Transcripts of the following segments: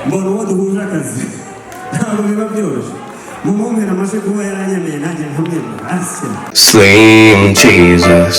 mbona uwo duhuje akazi ntabwo biba byoroshye mumumpera amaze kuba yaranyemeye nanjye nkamwemera asya Slim Jesus.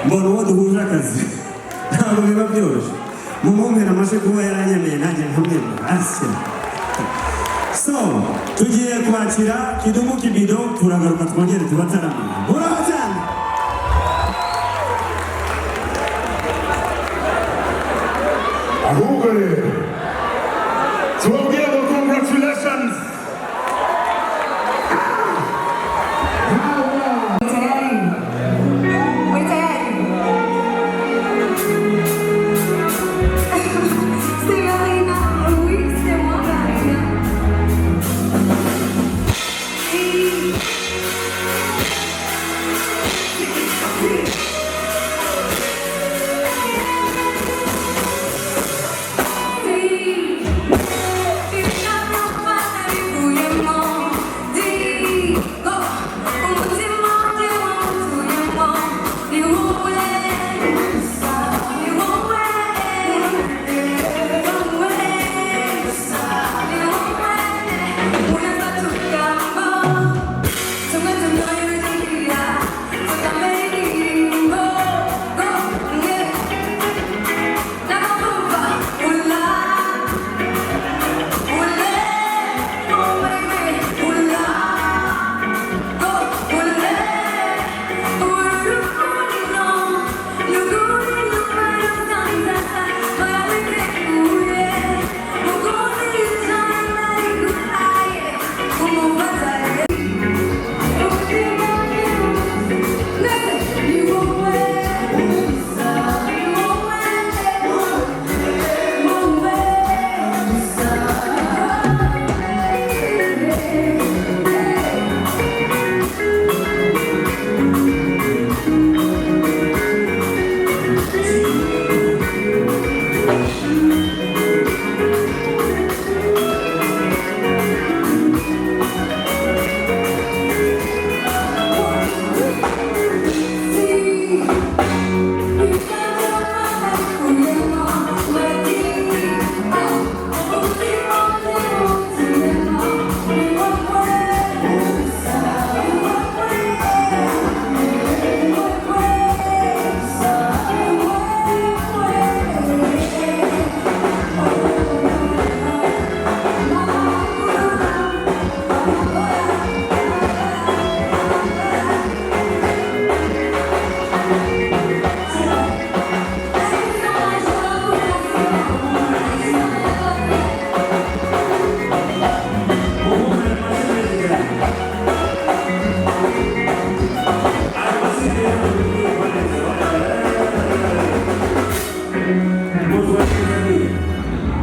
mbona uwo duhuje akazi ntabwo biba byoroshye mumumpera amaze kuba yaranyemeye nanjye nkamwemera asya so tugiye kwakira Kidumu Kibido turagaruka twongere tubataramira muraho cyane ahubwo rero tubabwire ngo congratulations.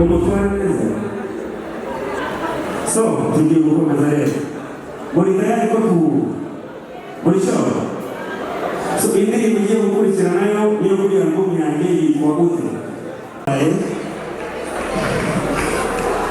umutware neza. So tugiye gukomeza rero, muri tayari ko muri show. So indirimbo igiye gukurikirana nayo niyo kuri album yanjye yitwa gute.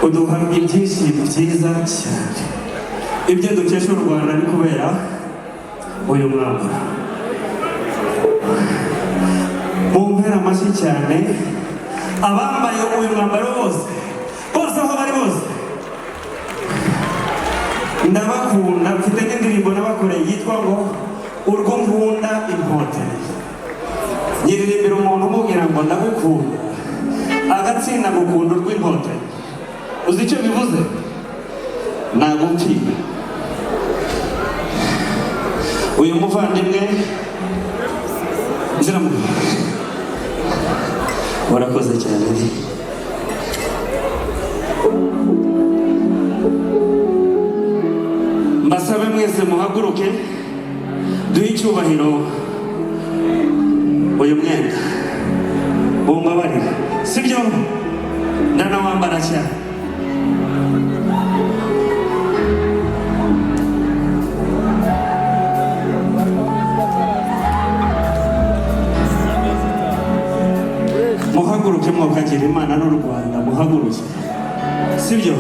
Uduha ibyishimo byiza cyane, ibyo dukesha u Rwanda ni kubera uyu mwaka. Mumpera amashyi cyane abambaye uyu mwambaro bose aho bari bose. Ndabakunda, mfite n'indirimbo nabakoreye yitwa ngo urwo nkunda Inkotanyi. Nyiririmbira umuntu umubwira ngo ndagukunda, agatsinda gukunda urw'Inkotanyi. Uzi icyo bivuze? Nagupfira. Uyu muvandimwe warakoze cyane. Mbasabe mwese muhaguruke duhe icyubahiro uyu mwenda. Mumbabarire, sibyo? Ndanawambara cyane. Muhaguruke mwakagira Imana n'u Rwanda, muhaguruke, sibyo?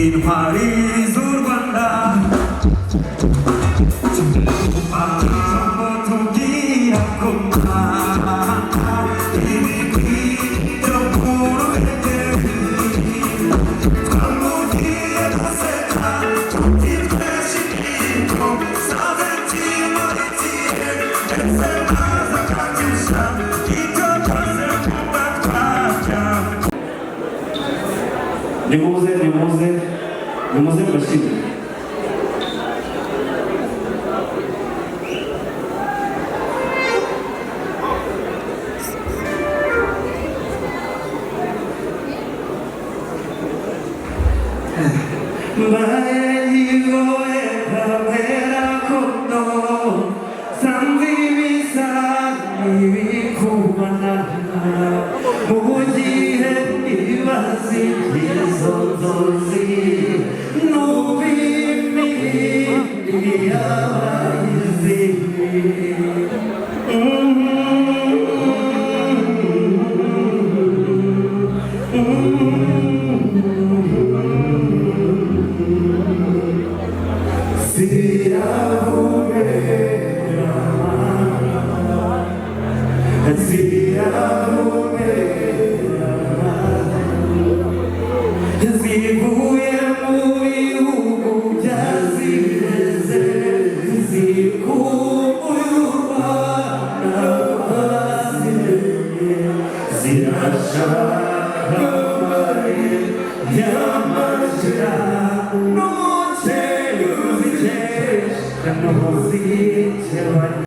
Intwari z'u Rwanda tubwira ko ibigwi byo kuruhete twamugiye guseka tutitwesha ibintu sabe kimuritiye ndetse maze akagisha ibyo byose kuba twajya. Nimuze mbashimire.